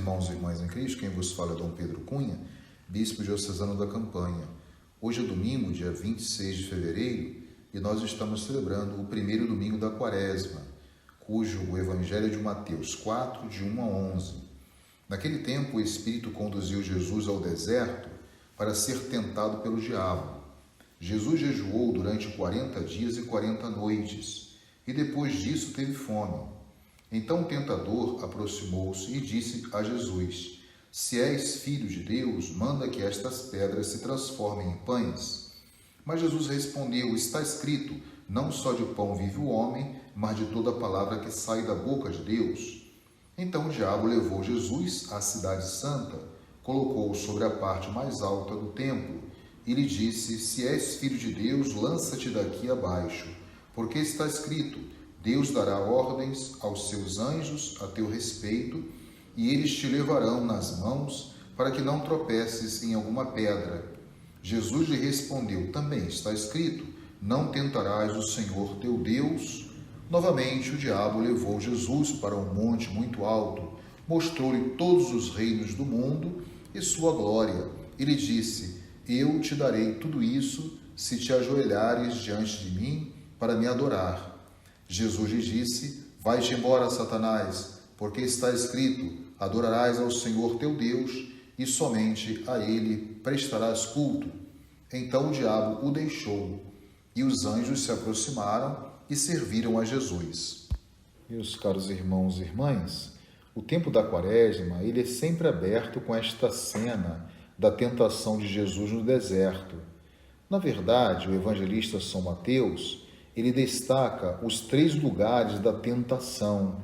irmãos e irmãs em Cristo, quem vos fala é Dom Pedro Cunha, bispo diocesano da Campanha. Hoje é domingo, dia 26 de fevereiro, e nós estamos celebrando o primeiro domingo da Quaresma, cujo o Evangelho é de Mateus 4, de 1 a 11. Naquele tempo, o Espírito conduziu Jesus ao deserto para ser tentado pelo diabo. Jesus jejuou durante 40 dias e 40 noites, e depois disso teve fome. Então o tentador aproximou-se e disse a Jesus: Se és filho de Deus, manda que estas pedras se transformem em pães. Mas Jesus respondeu: Está escrito, não só de pão vive o homem, mas de toda palavra que sai da boca de Deus. Então o diabo levou Jesus à cidade santa, colocou-o sobre a parte mais alta do templo e lhe disse: Se és filho de Deus, lança-te daqui abaixo, porque está escrito: Deus dará ordens aos seus anjos a teu respeito, e eles te levarão nas mãos para que não tropeces em alguma pedra. Jesus lhe respondeu: Também está escrito: Não tentarás o Senhor teu Deus. Novamente o diabo levou Jesus para um monte muito alto, mostrou-lhe todos os reinos do mundo e sua glória, e lhe disse: Eu te darei tudo isso se te ajoelhares diante de mim para me adorar. Jesus lhe disse: Vai-te embora, Satanás, porque está escrito: Adorarás ao Senhor teu Deus e somente a ele prestarás culto. Então o diabo o deixou, e os anjos se aproximaram e serviram a Jesus. Meus caros irmãos e irmãs, o tempo da Quaresma, ele é sempre aberto com esta cena da tentação de Jesus no deserto. Na verdade, o evangelista São Mateus, ele destaca os 3 lugares da tentação,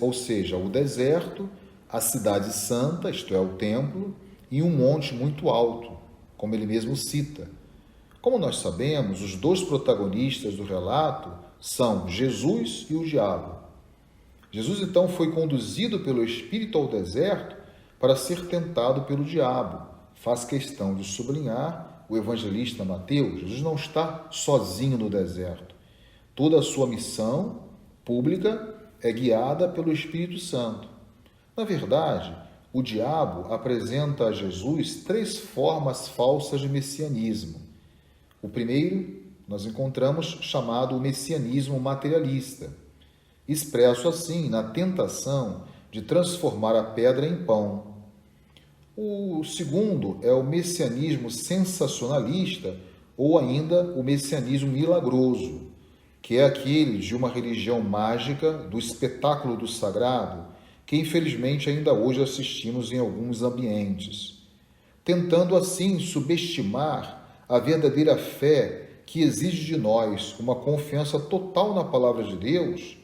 ou seja, o deserto, a cidade santa, isto é, o templo, e um monte muito alto, como ele mesmo cita. Como nós sabemos, os 2 protagonistas do relato são Jesus e o diabo. Jesus, então, foi conduzido pelo Espírito ao deserto para ser tentado pelo diabo. Faz questão de sublinhar o evangelista Mateus. Jesus não está sozinho no deserto. Toda a sua missão pública é guiada pelo Espírito Santo. Na verdade, o diabo apresenta a Jesus 3 formas falsas de messianismo. O primeiro, nós encontramos chamado o messianismo materialista, expresso assim na tentação de transformar a pedra em pão. O segundo é o messianismo sensacionalista ou ainda o messianismo milagroso, que é aquele de uma religião mágica, do espetáculo do sagrado, que infelizmente ainda hoje assistimos em alguns ambientes, tentando assim subestimar a verdadeira fé que exige de nós uma confiança total na palavra de Deus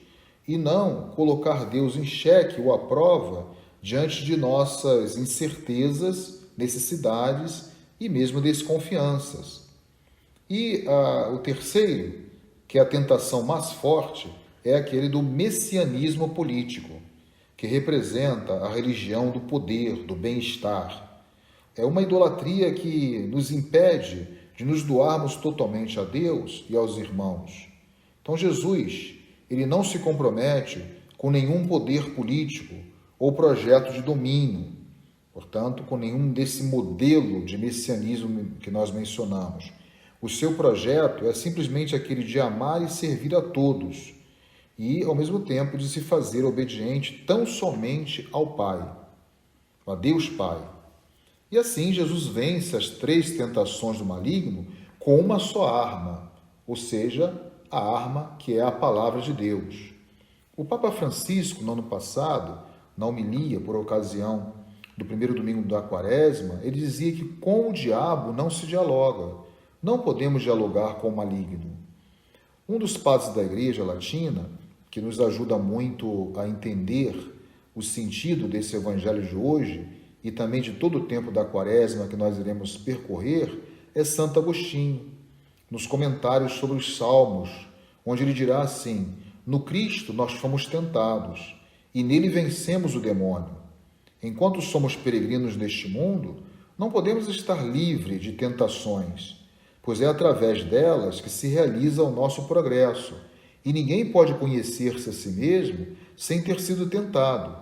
e não colocar Deus em xeque ou à prova diante de nossas incertezas, necessidades e mesmo desconfianças. E o terceiro, que é a tentação mais forte, é aquele do messianismo político, que representa a religião do poder, do bem-estar. É uma idolatria que nos impede de nos doarmos totalmente a Deus e aos irmãos. Então Jesus, ele não se compromete com nenhum poder político ou projeto de domínio, portanto, com nenhum desse modelo de messianismo que nós mencionamos. O seu projeto é simplesmente aquele de amar e servir a todos e, ao mesmo tempo, de se fazer obediente tão somente ao Pai, a Deus Pai. E assim Jesus vence as 3 tentações do maligno com uma só arma, ou seja, a arma que é a palavra de Deus. O Papa Francisco, no ano passado, na homilia por ocasião do primeiro domingo da Quaresma, ele dizia que com o diabo não se dialoga, não podemos dialogar com o maligno. Um dos padres da Igreja Latina, que nos ajuda muito a entender o sentido desse evangelho de hoje e também de todo o tempo da Quaresma que nós iremos percorrer, é Santo Agostinho, nos comentários sobre os Salmos, onde ele dirá assim: No Cristo nós fomos tentados, e nele vencemos o demônio. Enquanto somos peregrinos neste mundo, não podemos estar livres de tentações, pois é através delas que se realiza o nosso progresso, e ninguém pode conhecer-se a si mesmo sem ter sido tentado.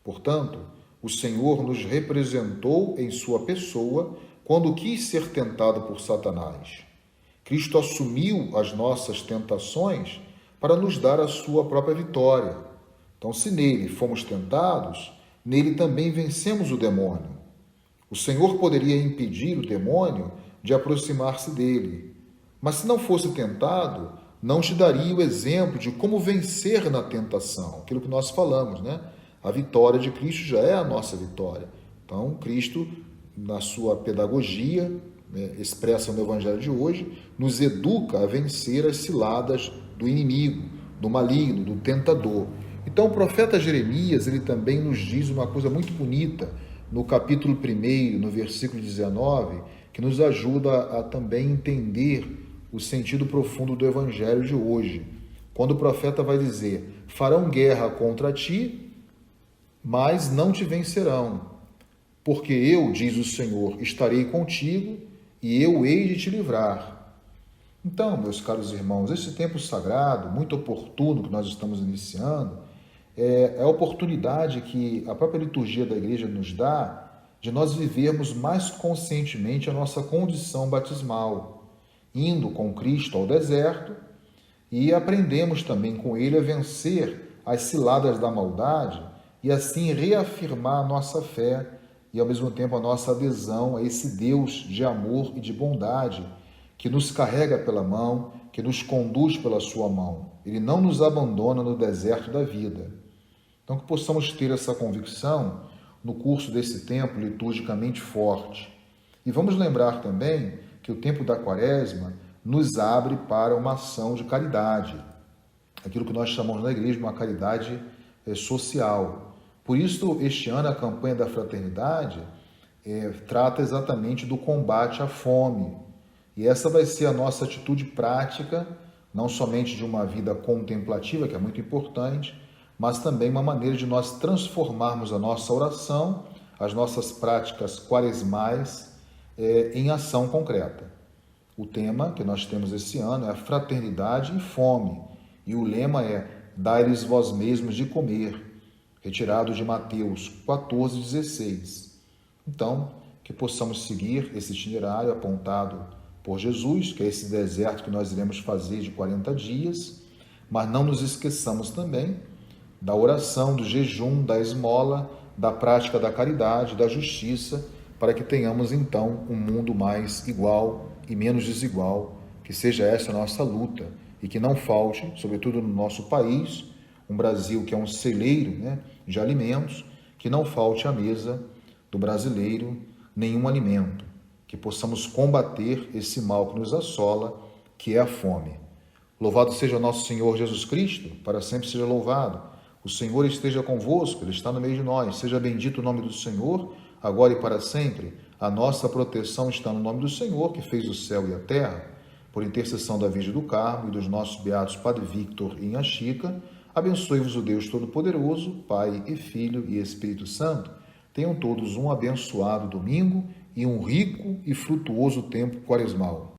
Portanto, O Senhor nos representou em sua pessoa quando quis ser tentado por Satanás. Cristo assumiu as nossas tentações para nos dar a sua própria vitória. Então, se nele fomos tentados, nele também vencemos o demônio. O Senhor poderia impedir o demônio de aproximar-se dele, mas se não fosse tentado, não te daria o exemplo de como vencer na tentação, aquilo que nós falamos, né? A vitória de Cristo já é a nossa vitória. Então, Cristo, na sua pedagogia, expressa no Evangelho de hoje, nos educa a vencer as ciladas do inimigo, do maligno, do tentador. Então, o profeta Jeremias, ele também nos diz uma coisa muito bonita, no capítulo 1, no versículo 19, que nos ajuda a também entender o sentido profundo do Evangelho de hoje. Quando o profeta vai dizer: farão guerra contra ti, mas não te vencerão, porque eu, diz o Senhor, estarei contigo e eu hei de te livrar. Então, meus caros irmãos, esse tempo sagrado, muito oportuno que nós estamos iniciando, é a oportunidade que a própria liturgia da igreja nos dá de nós vivermos mais conscientemente a nossa condição batismal, indo com Cristo ao deserto e aprendemos também com ele a vencer as ciladas da maldade e assim reafirmar a nossa fé e ao mesmo tempo a nossa adesão a esse Deus de amor e de bondade que nos carrega pela mão, que nos conduz pela sua mão. Ele não nos abandona no deserto da vida. Então, que possamos ter essa convicção no curso desse tempo liturgicamente forte. E vamos lembrar também que o tempo da Quaresma nos abre para uma ação de caridade, aquilo que nós chamamos na igreja de uma caridade social. Por isso, este ano, a campanha da fraternidade trata exatamente do combate à fome. E essa vai ser a nossa atitude prática, não somente de uma vida contemplativa, que é muito importante, mas também uma maneira de nós transformarmos a nossa oração, as nossas práticas quaresmais, em ação concreta. O tema que nós temos esse ano é a fraternidade e fome, e o lema é dai-lhes vós mesmos de comer, retirado de Mateus 14,16. Então, que possamos seguir esse itinerário apontado por Jesus, que é esse deserto que nós iremos fazer de 40 dias, mas não nos esqueçamos também da oração, do jejum, da esmola, da prática da caridade, da justiça, para que tenhamos então um mundo mais igual e menos desigual, que seja essa a nossa luta e que não falte, sobretudo no nosso país, um Brasil que é um celeiro de alimentos, que não falte à mesa do brasileiro nenhum alimento, que possamos combater esse mal que nos assola, que é a fome. Louvado seja nosso Senhor Jesus Cristo, para sempre seja louvado. O Senhor esteja convosco, Ele está no meio de nós. Seja bendito o nome do Senhor, agora e para sempre. A nossa proteção está no nome do Senhor, que fez o céu e a terra. Por intercessão da Virgem do Carmo e dos nossos beatos Padre Victor e Inha Chica, abençoe-vos o Deus Todo-Poderoso, Pai e Filho e Espírito Santo. Tenham todos um abençoado domingo e um rico e frutuoso tempo quaresmal.